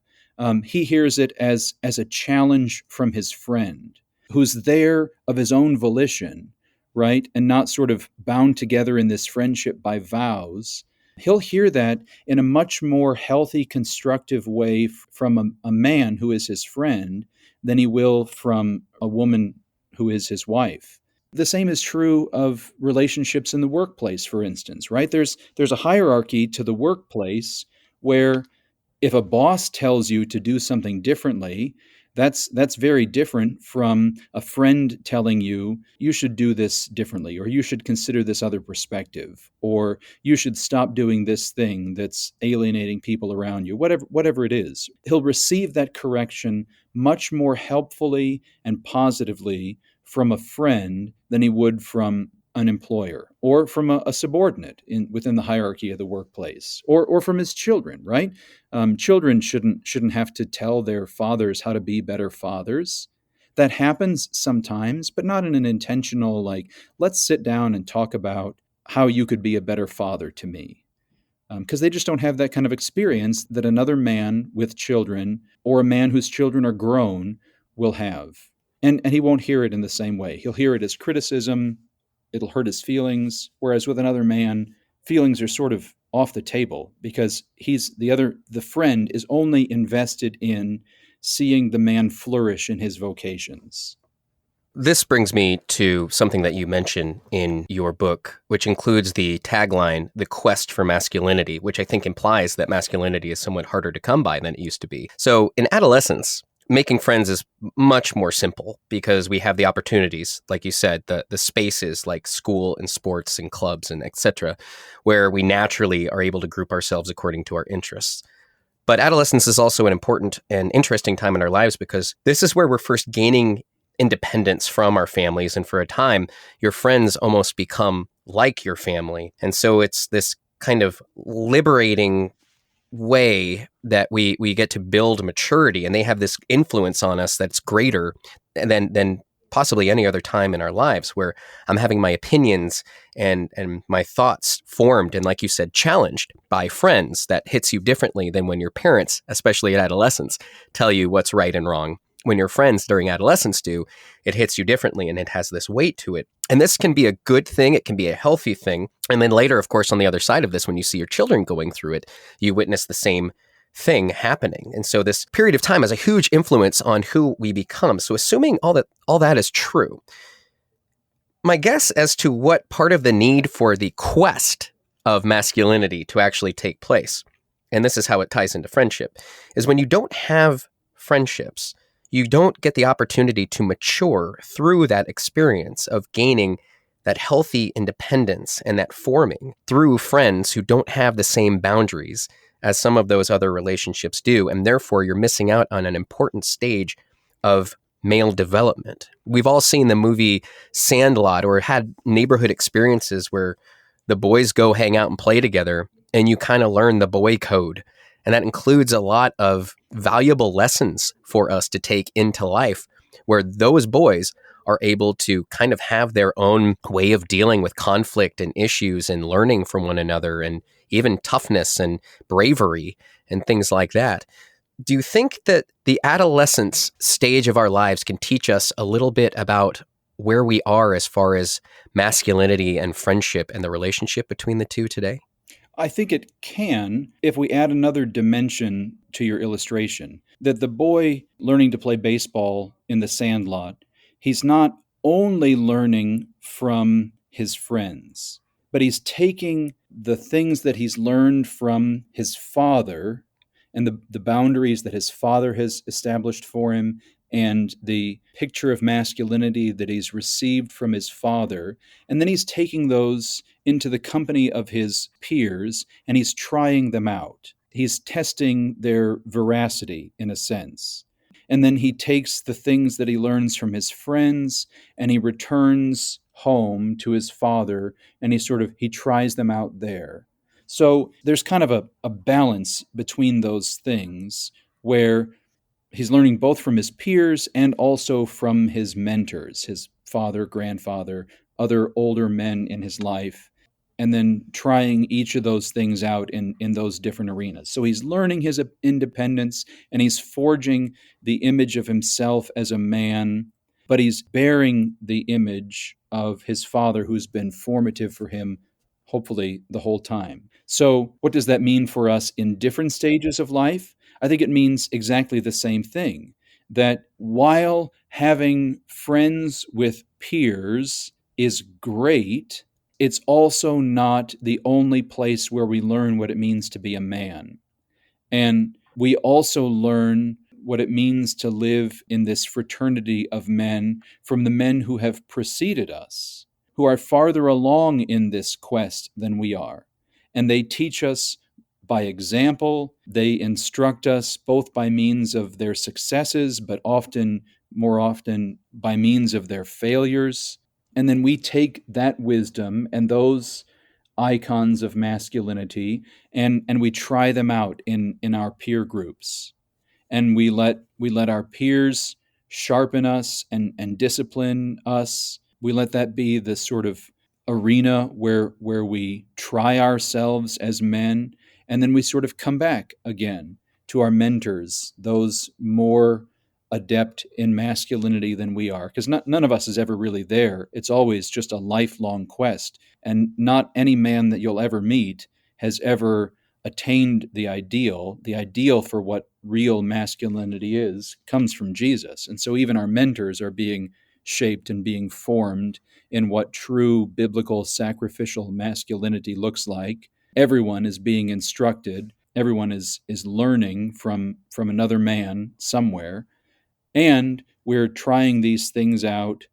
He hears it as a challenge from his friend, who's there of his own volition, right? And not sort of bound together in this friendship by vows. He'll hear that in a much more healthy, constructive way from a man who is his friend than he will from a woman who is his wife. The same is true of relationships in the workplace, for instance, right? There's a hierarchy to the workplace where if a boss tells you to do something differently, that's very different from a friend telling you should do this differently, or you should consider this other perspective, or you should stop doing this thing that's alienating people around you, whatever it is. He'll receive that correction much more helpfully and positively from a friend than he would from an employer or from a subordinate within the hierarchy of the workplace, or from his children, right? Children shouldn't have to tell their fathers how to be better fathers. That happens sometimes, but not in an intentional, like, let's sit down and talk about how you could be a better father to me. Because they just don't have that kind of experience that another man with children or a man whose children are grown will have. And he won't hear it in the same way. He'll hear it as criticism. It'll hurt his feelings. Whereas with another man, feelings are sort of off the table because the friend is only invested in seeing the man flourish in his vocations. This brings me to something that you mention in your book, which includes the tagline, "The Quest for Masculinity," which I think implies that masculinity is somewhat harder to come by than it used to be. So in adolescence, making friends is much more simple because we have the opportunities, like you said, the spaces like school and sports and clubs and etc., where we naturally are able to group ourselves according to our interests. But adolescence is also an important and interesting time in our lives because this is where we're first gaining independence from our families. And for a time, your friends almost become like your family. And so it's this kind of liberating way that we get to build maturity, and they have this influence on us that's greater than possibly any other time in our lives, where I'm having my opinions and my thoughts formed and, like you said, challenged by friends. That hits you differently than when your parents, especially at adolescence, tell you what's right and wrong. When your friends during adolescence do, it hits you differently and it has this weight to it. And this can be a good thing. It can be a healthy thing. And then later, of course, on the other side of this, when you see your children going through it, you witness the same thing happening. And so this period of time has a huge influence on who we become. So assuming all that is true, my guess as to what part of the need for the quest of masculinity to actually take place. And this is how it ties into friendship, is when you don't have friendships, you don't get the opportunity to mature through that experience of gaining that healthy independence and that forming through friends who don't have the same boundaries as some of those other relationships do. And therefore, you're missing out on an important stage of male development. We've all seen the movie Sandlot or had neighborhood experiences where the boys go hang out and play together, and you kind of learn the boy code. And that includes a lot of valuable lessons for us to take into life, where those boys are able to kind of have their own way of dealing with conflict and issues and learning from one another, and even toughness and bravery and things like that. Do you think that the adolescence stage of our lives can teach us a little bit about where we are as far as masculinity and friendship and the relationship between the two today? I think it can if we add another dimension to your illustration, that the boy learning to play baseball in the sandlot, he's not only learning from his friends, but he's taking the things that he's learned from his father and the boundaries that his father has established for him and the picture of masculinity that he's received from his father. And then he's taking those into the company of his peers and he's trying them out. He's testing their veracity in a sense. And then he takes the things that he learns from his friends and he returns home to his father and he tries them out there. So there's kind of a balance between those things where he's learning both from his peers and also from his mentors, his father, grandfather, other older men in his life, and then trying each of those things out in those different arenas. So he's learning his independence and he's forging the image of himself as a man, but he's bearing the image of his father who's been formative for him, hopefully the whole time. So what does that mean for us in different stages of life? I think it means exactly the same thing, that while having friends with peers is great, it's also not the only place where we learn what it means to be a man. And we also learn what it means to live in this fraternity of men from the men who have preceded us, who are farther along in this quest than we are. And they teach us by example. They instruct us both by means of their successes, but more often by means of their failures. And then we take that wisdom and those icons of masculinity and we try them out in our peer groups. And we let our peers sharpen us and discipline us. We let that be the sort of arena where we try ourselves as men, and then we sort of come back again to our mentors, those more adept in masculinity than we are, because none of us is ever really there. It's always just a lifelong quest, and not any man that you'll ever meet has ever attained the ideal. The ideal for what real masculinity is comes from Jesus. And so even our mentors are being shaped and being formed in what true biblical sacrificial masculinity looks like. Everyone is being instructed. Everyone is learning from another man somewhere. And we're trying these things out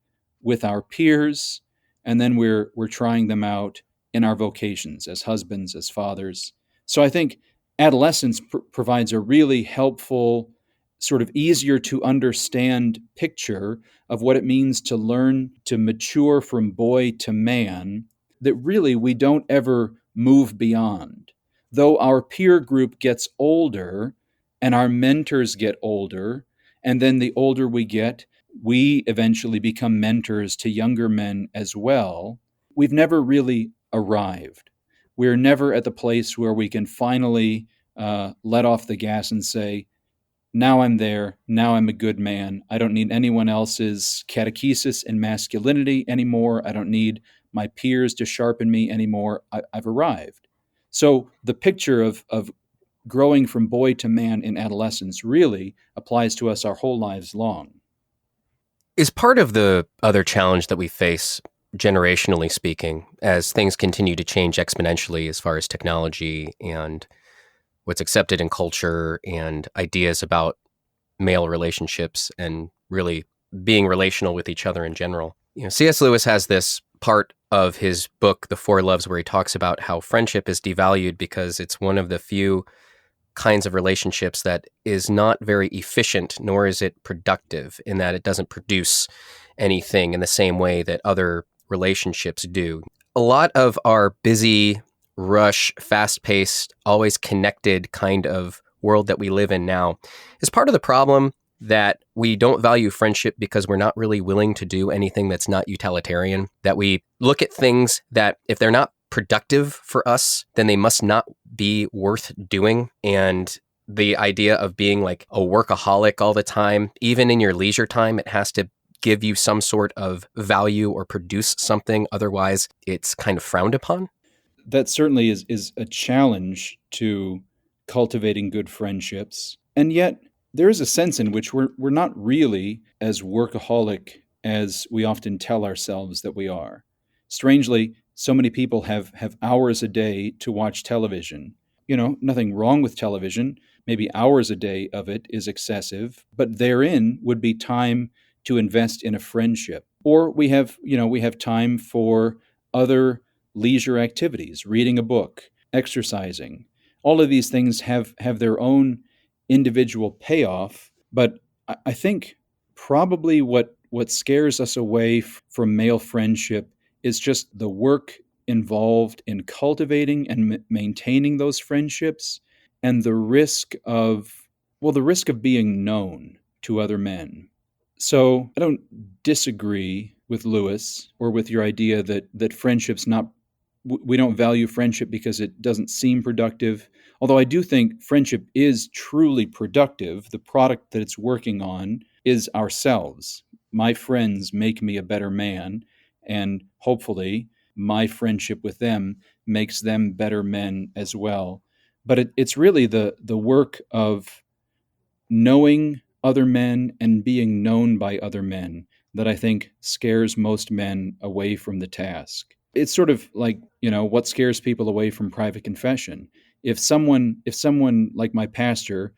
with our peers, and then we're trying them out in our vocations as husbands, as fathers. So I think adolescence provides a really helpful, sort of easier to understand picture of what it means to learn to mature from boy to man, that really we don't ever move beyond. Though our peer group gets older and our mentors get older, and then the older we get, we eventually become mentors to younger men as well, we've never really arrived. We're never at the place where we can finally let off the gas and say, now I'm there, now I'm a good man. I don't need anyone else's catechesis and masculinity anymore. I don't need my peers to sharpen me anymore. I've arrived. So the picture of growing from boy to man in adolescence really applies to us our whole lives long. Is part of the other challenge that we face generationally speaking, as things continue to change exponentially as far as technology and what's accepted in culture and ideas about male relationships and really being relational with each other in general. C.S. Lewis has this part of his book, The Four Loves, where he talks about how friendship is devalued because it's one of the few kinds of relationships that is not very efficient, nor is it productive, in that it doesn't produce anything in the same way that other relationships do. A lot of our busy, rush, fast-paced, always connected kind of world that we live in now is part of the problem that we don't value friendship because we're not really willing to do anything that's not utilitarian, that we look at things that if they're not productive for us, then they must not be worth doing. And the idea of being like a workaholic all the time, even in your leisure time, it has to give you some sort of value or produce something. Otherwise, it's kind of frowned upon. That certainly is a challenge to cultivating good friendships. And yet, there is a sense in which we're not really as workaholic as we often tell ourselves that we are. Strangely, so many people have hours a day to watch television. Nothing wrong with television. Maybe hours a day of it is excessive, but therein would be time to invest in a friendship. Or we have time for other leisure activities, reading a book, exercising. All of these things have their own individual payoff, but I think probably what scares us away from male friendship is just the work involved in cultivating and maintaining those friendships, and the risk of being known to other men. So I don't disagree with Lewis or with your idea that friendship's not, we don't value friendship because it doesn't seem productive. Although I do think friendship is truly productive. The product that it's working on is ourselves. My friends make me a better man, and hopefully my friendship with them makes them better men as well. But it's really the work of knowing other men and being known by other men that I think scares most men away from the task. It's sort of like, what scares people away from private confession. If someone like my pastor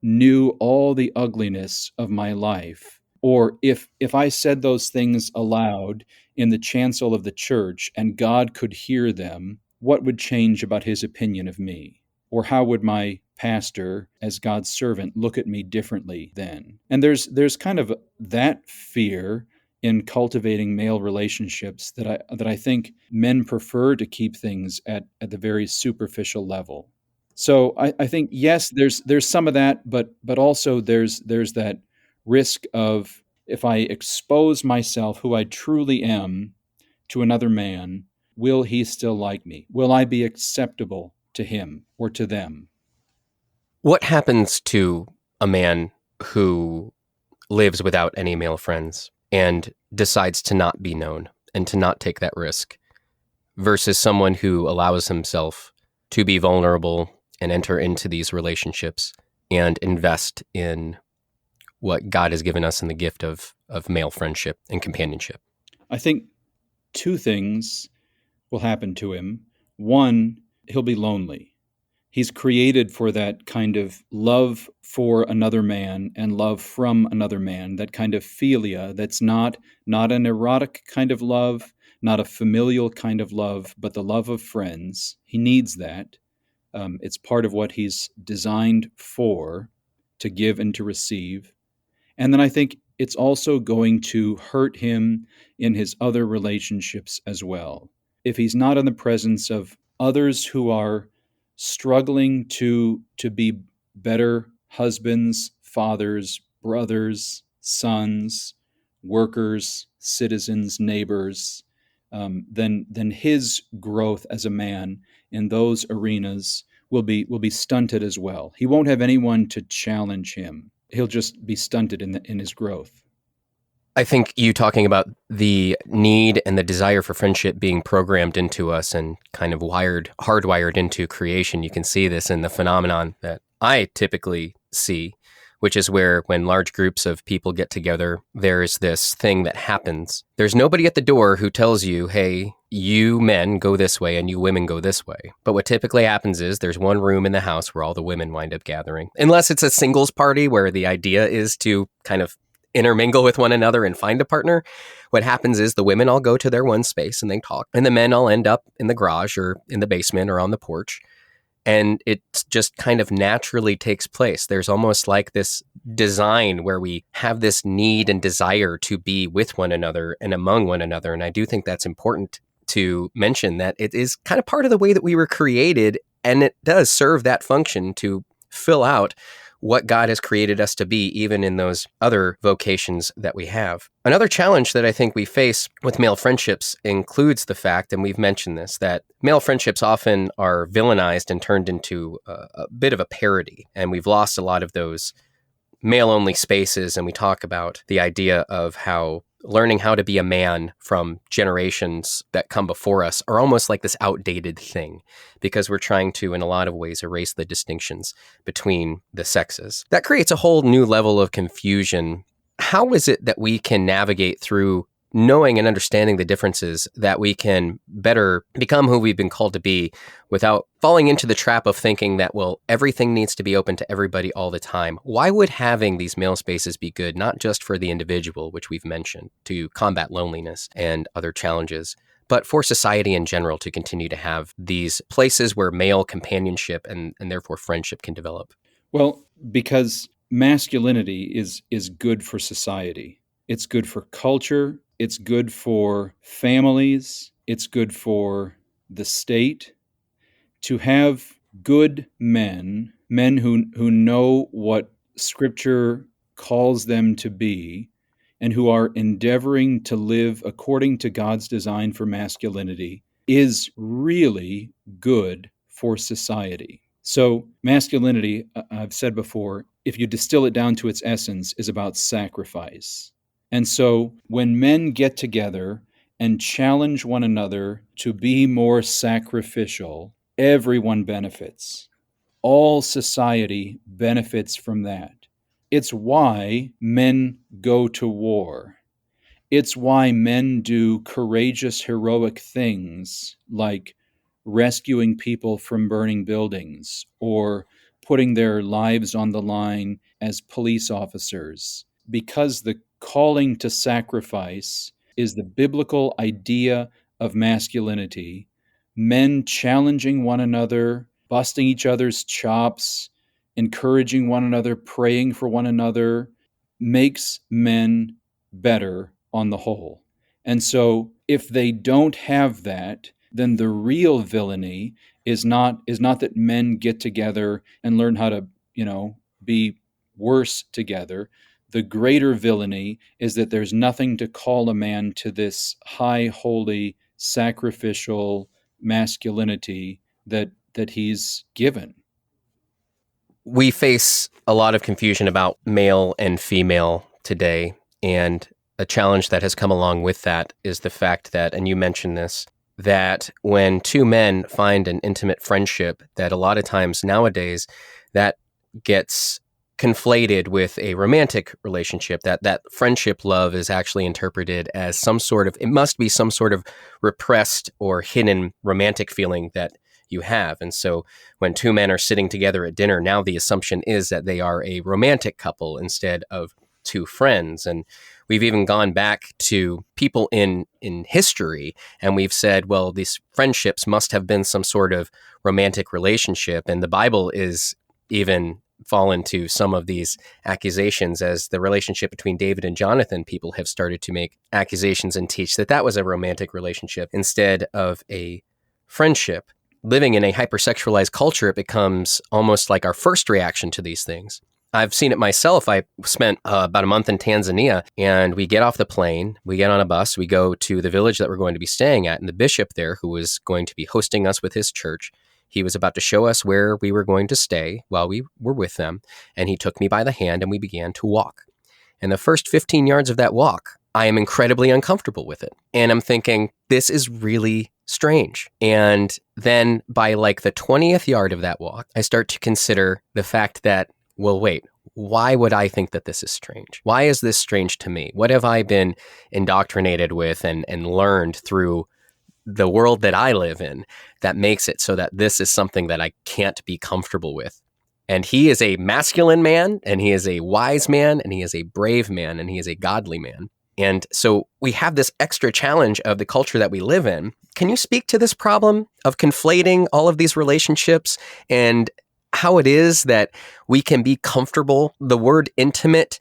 knew all the ugliness of my life, or if I said those things aloud in the chancel of the church and God could hear them, what would change about his opinion of me? Or how would my pastor, as God's servant, look at me differently then? And there's kind of that fear in cultivating male relationships that I think men prefer to keep things at the very superficial level. So I think, yes, there's some of that, but also there's that risk of, if I expose myself, who I truly am, to another man, will he still like me? Will I be acceptable to him or to them? What happens to a man who lives without any male friends and decides to not be known and to not take that risk, versus someone who allows himself to be vulnerable and enter into these relationships and invest in what God has given us in the gift of male friendship and companionship? I think two things will happen to him. One, he'll be lonely. He's created for that kind of love for another man and love from another man, that kind of philia that's not an erotic kind of love, not a familial kind of love, but the love of friends. He needs that. It's part of what he's designed for, to give and to receive. And then I think it's also going to hurt him in his other relationships as well. If he's not in the presence of others who are struggling to be better husbands, fathers, brothers, sons, workers, citizens, neighbors, then his growth as a man in those arenas will be stunted as well. He won't have anyone to challenge him. He'll just be stunted in his growth. I think you talking about the need and the desire for friendship being programmed into us and kind of hardwired into creation. You can see this in the phenomenon that I typically see which is where when large groups of people get together, there's this thing that happens. There's nobody at the door who tells you, hey, you men go this way and you women go this way. But what typically happens is there's one room in the house where all the women wind up gathering. Unless it's a singles party where the idea is to kind of intermingle with one another and find a partner. What happens is the women all go to their one space and they talk, and the men all end up in the garage or in the basement or on the porch. And it just kind of naturally takes place. There's almost like this design where we have this need and desire to be with one another and among one another. And I do think that's important to mention, that it is kind of part of the way that we were created, and it does serve that function to fill out what God has created us to be, even in those other vocations that we have. Another challenge that I think we face with male friendships includes the fact, and we've mentioned this, that male friendships often are villainized and turned into a bit of a parody. And we've lost a lot of those male-only spaces, and we talk about the idea of how learning how to be a man from generations that come before us are almost like this outdated thing, because we're trying to, in a lot of ways, erase the distinctions between the sexes. That creates a whole new level of confusion. How is it that we can navigate through knowing and understanding the differences, that we can better become who we've been called to be without falling into the trap of thinking that, well, everything needs to be open to everybody all the time? Why would having these male spaces be good, not just for the individual, which we've mentioned, to combat loneliness and other challenges, but for society in general to continue to have these places where male companionship and therefore friendship can develop? Well, because masculinity is good for society. It's good for culture. It's good for families. It's good for the state. To have good men who know what Scripture calls them to be, and who are endeavoring to live according to God's design for masculinity, is really good for society. So masculinity, I've said before, if you distill it down to its essence, is about sacrifice. And so when men get together and challenge one another to be more sacrificial, everyone benefits. All society benefits from that. It's why men go to war. It's why men do courageous, heroic things like rescuing people from burning buildings or putting their lives on the line as police officers, because the calling to sacrifice is the biblical idea of masculinity. Men challenging one another, busting each other's chops, encouraging one another, praying for one another, makes men better on the whole. And so if they don't have that, then the real villainy is not that men get together and learn how to, be worse together. The greater villainy is that there's nothing to call a man to this high, holy, sacrificial masculinity that he's given. We face a lot of confusion about male and female today, and a challenge that has come along with that is the fact that, and you mentioned this, that when two men find an intimate friendship, that a lot of times nowadays that gets conflated with a romantic relationship, that friendship love is actually interpreted as it must be some sort of repressed or hidden romantic feeling that you have. And so when two men are sitting together at dinner, now the assumption is that they are a romantic couple instead of two friends. And we've even gone back to people in history, and we've said, well, these friendships must have been some sort of romantic relationship. And the Bible is even fallen to some of these accusations. As the relationship between David and Jonathan, people have started to make accusations and teach that was a romantic relationship instead of a friendship. Living in a hypersexualized culture, it becomes almost like our first reaction to these things. I've seen it myself. I spent about a month in Tanzania, and we get off the plane, we get on a bus, we go to the village that we're going to be staying at, and the bishop there, who was going to be hosting us with his church, he was about to show us where we were going to stay while we were with them, and he took me by the hand and we began to walk. And the first 15 yards of that walk, I am incredibly uncomfortable with it. And I'm thinking, this is really strange. And then by like the 20th yard of that walk, I start to consider the fact that, well, wait, why would I think that this is strange? Why is this strange to me? What have I been indoctrinated with and learned through the world that I live in that makes it so that this is something that I can't be comfortable with? And he is a masculine man, and he is a wise man, and he is a brave man, and he is a godly man. And so we have this extra challenge of the culture that we live in. Can you speak to this problem of conflating all of these relationships and how it is that we can be comfortable? The word intimate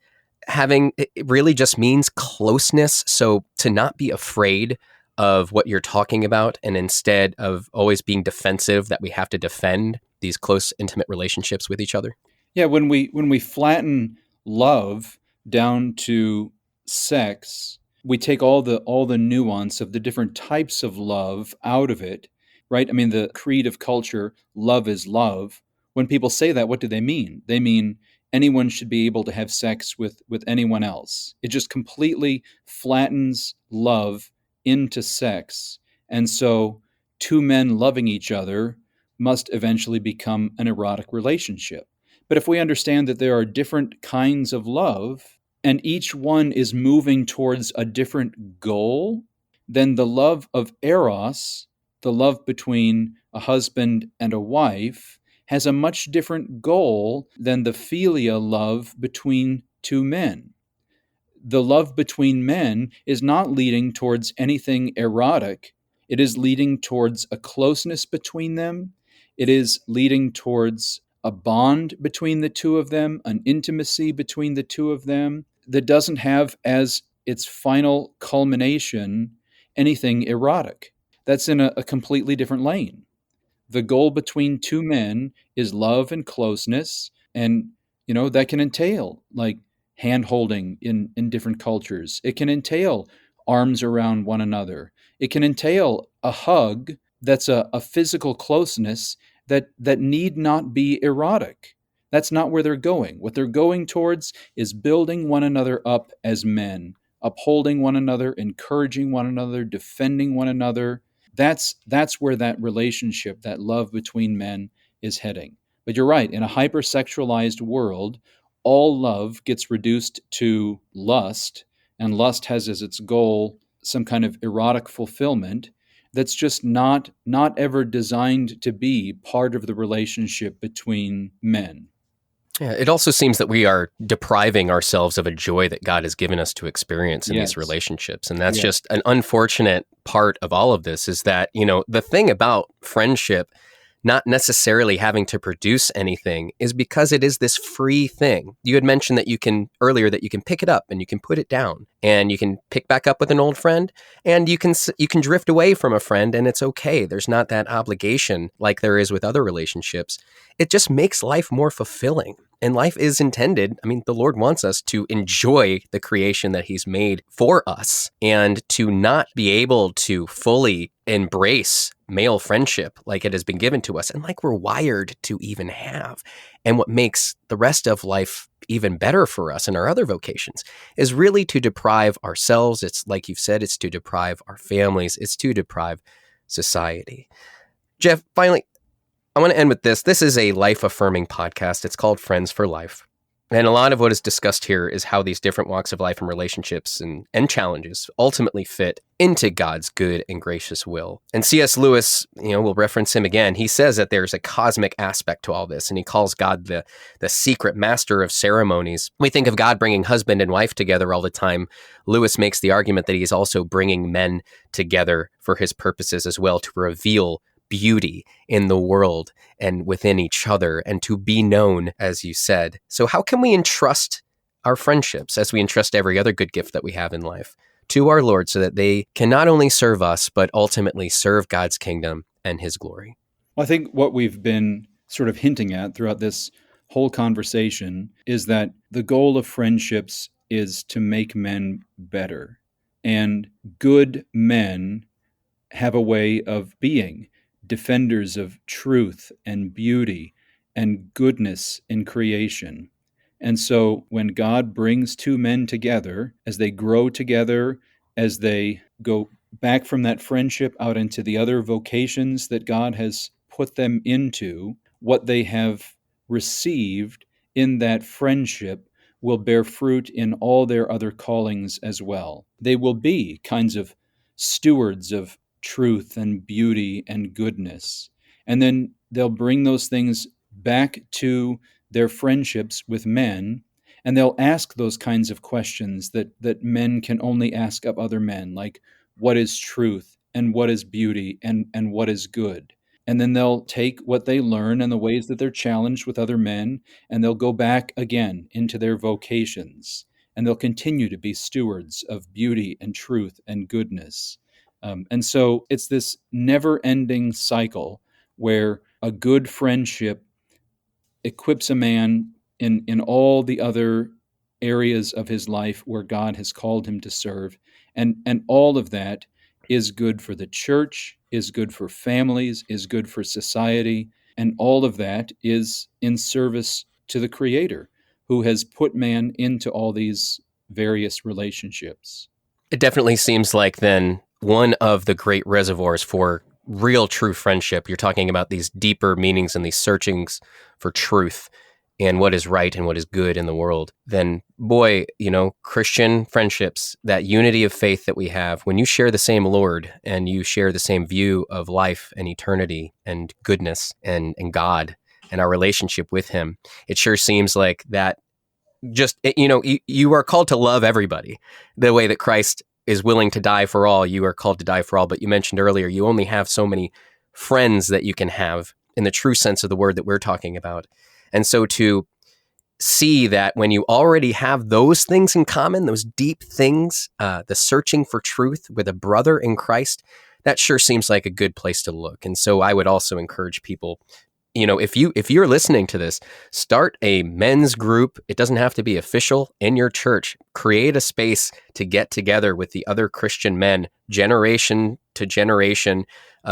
it really just means closeness. So to not be afraid of what you're talking about, and instead of always being defensive that we have to defend these close, intimate relationships with each other. Yeah, when we flatten love down to sex, we take all the nuance of the different types of love out of it, right? I mean, the creed of culture, love is love. When people say that, what do they mean? They mean anyone should be able to have sex with anyone else. It just completely flattens love into sex. And so two men loving each other must eventually become an erotic relationship. But if we understand that there are different kinds of love, and each one is moving towards a different goal, then the love of eros, the love between a husband and a wife, has a much different goal than the philia love between two men. The love between men is not leading towards anything erotic. It is leading towards a closeness between them. It is leading towards a bond between the two of them, an intimacy between the two of them that doesn't have as its final culmination anything erotic. That's in a completely different lane. The goal between two men is love and closeness, and that can entail like hand holding in different cultures. It can entail arms around one another. It can entail a hug that's a physical closeness that need not be erotic. That's not where they're going. What they're going towards is building one another up as men, upholding one another, encouraging one another, defending one another. That's where that relationship, that love between men is heading. But you're right, in a hypersexualized world, all love gets reduced to lust, and lust has as its goal some kind of erotic fulfillment that's just not ever designed to be part of the relationship between men. Yeah, it also seems that we are depriving ourselves of a joy that God has given us to experience in these relationships. And that's just an unfortunate part of all of this, is that, the thing about friendship not necessarily having to produce anything is because it is this free thing. You had mentioned that you can pick it up and you can put it down, and you can pick back up with an old friend, and you can drift away from a friend, and it's okay. There's not that obligation like there is with other relationships. It just makes life more fulfilling. And life is intended, the Lord wants us to enjoy the creation that He's made for us, and to not be able to fully embrace male friendship like it has been given to us and like we're wired to even have. And what makes the rest of life even better for us in our other vocations is really to deprive ourselves. It's like you've said, it's to deprive our families. It's to deprive society. Jeff, finally, I want to end with this. This is a life-affirming podcast. It's called Friends for Life. And a lot of what is discussed here is how these different walks of life and relationships and challenges ultimately fit into God's good and gracious will. And C.S. Lewis, we'll reference him again. He says that there's a cosmic aspect to all this, and he calls God the secret master of ceremonies. We think of God bringing husband and wife together all the time. Lewis makes the argument that he's also bringing men together for his purposes as well, to reveal beauty in the world and within each other, and to be known, as you said. So how can we entrust our friendships, as we entrust every other good gift that we have in life, to our Lord, so that they can not only serve us, but ultimately serve God's kingdom and His glory? Well, I think what we've been sort of hinting at throughout this whole conversation is that the goal of friendships is to make men better. And good men have a way of being defenders of truth and beauty and goodness in creation. And so when God brings two men together, as they grow together, as they go back from that friendship out into the other vocations that God has put them into, what they have received in that friendship will bear fruit in all their other callings as well. They will be kinds of stewards of truth and beauty and goodness. And then they'll bring those things back to their friendships with men, and they'll ask those kinds of questions that men can only ask of other men, like what is truth and what is beauty and what is good. And then they'll take what they learn and the ways that they're challenged with other men, and they'll go back again into their vocations, and they'll continue to be stewards of beauty and truth and goodness. And so it's this never-ending cycle where a good friendship equips a man in all the other areas of his life where God has called him to serve. And all of that is good for the church, is good for families, is good for society, and all of that is in service to the Creator, who has put man into all these various relationships. It definitely seems like then one of the great reservoirs for real true friendship. You're talking about these deeper meanings and these searchings for truth and what is right and what is good in the world. Then, boy, Christian friendships, that unity of faith that we have, when you share the same Lord and you share the same view of life and eternity and goodness and God and our relationship with Him, it sure seems like that you are called to love everybody the way that Christ is willing to die for all. You are called to die for all. But you mentioned earlier, you only have so many friends that you can have in the true sense of the word that we're talking about. And so to see that when you already have those things in common, those deep things, the searching for truth with a brother in Christ, that sure seems like a good place to look. And so I would also encourage people, if you're listening to this, start a men's group. It doesn't have to be official in your church. Create a space to get together with the other Christian men, generation to generation,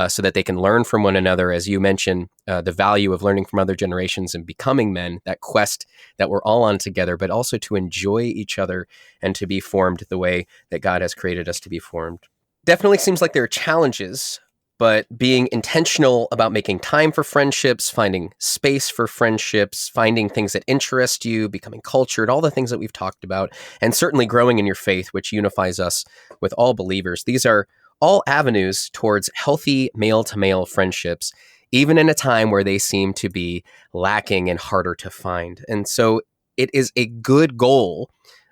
so that they can learn from one another. As you mentioned, the value of learning from other generations and becoming men, that quest that we're all on together, but also to enjoy each other and to be formed the way that God has created us to be formed. Definitely seems like there are challenges, but being intentional about making time for friendships, finding space for friendships, finding things that interest you, becoming cultured, all the things that we've talked about, and certainly growing in your faith, which unifies us with all believers. These are all avenues towards healthy male-to-male friendships, even in a time where they seem to be lacking and harder to find. And so it is a good goal,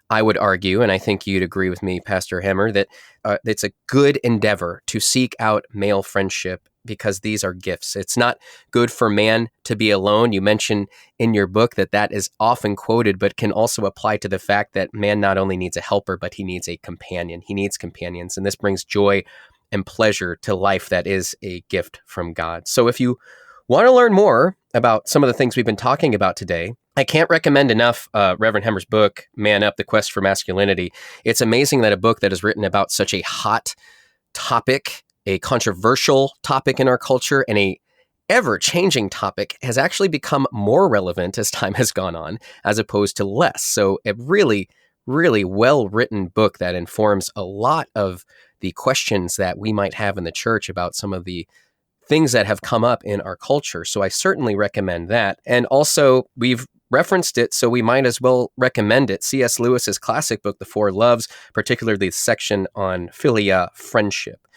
I would argue, and I think you'd agree with me, Pastor Hammer, that it's a good endeavor to seek out male friendship because these are gifts. It's not good for man to be alone. You mentioned in your book that is often quoted, but can also apply to the fact that man not only needs a helper, but he needs a companion. He needs companions, and this brings joy and pleasure to life that is a gift from God. So if you want to learn more about some of the things we've been talking about today, I can't recommend enough Reverend Hemmer's book, ManUp, The Quest for Masculinity. It's amazing that a book that is written about such a hot topic, a controversial topic in our culture, and a ever-changing topic has actually become more relevant as time has gone on, as opposed to less. So a really, really well-written book that informs a lot of the questions that we might have in the church about some of the things that have come up in our culture. So I certainly recommend that. And also, we've referenced it, so we might as well recommend it. C.S. Lewis's classic book, The Four Loves, particularly the section on philia, friendship.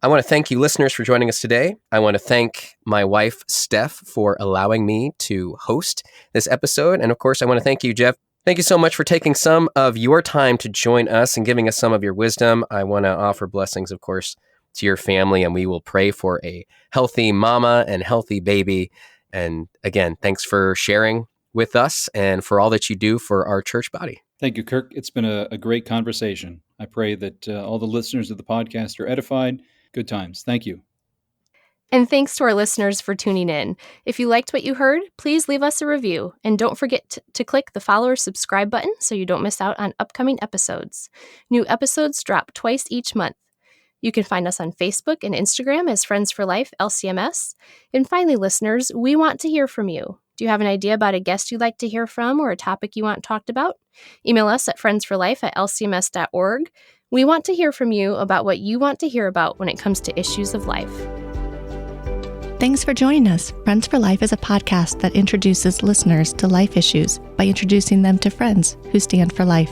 I want to thank you listeners for joining us today. I want to thank my wife, Steph, for allowing me to host this episode. And of course, I want to thank you, Jeff. Thank you so much for taking some of your time to join us and giving us some of your wisdom. I want to offer blessings, of course, to your family, and we will pray for a healthy mama and healthy baby. And again, thanks for sharing with us and for all that you do for our church body. Thank you, Kirk. It's been a great conversation. I pray that all the listeners of the podcast are edified. Good times. Thank you. And thanks to our listeners for tuning in. If you liked what you heard, please leave us a review. And don't forget to click the follow or subscribe button so you don't miss out on upcoming episodes. New episodes drop twice each month. You can find us on Facebook and Instagram as Friends for Life, LCMS. And finally, listeners, we want to hear from you. Do you have an idea about a guest you'd like to hear from or a topic you want talked about? Email us at friendsforlife@lcms.org. We want to hear from you about what you want to hear about when it comes to issues of life. Thanks for joining us. Friends for Life is a podcast that introduces listeners to life issues by introducing them to friends who stand for life.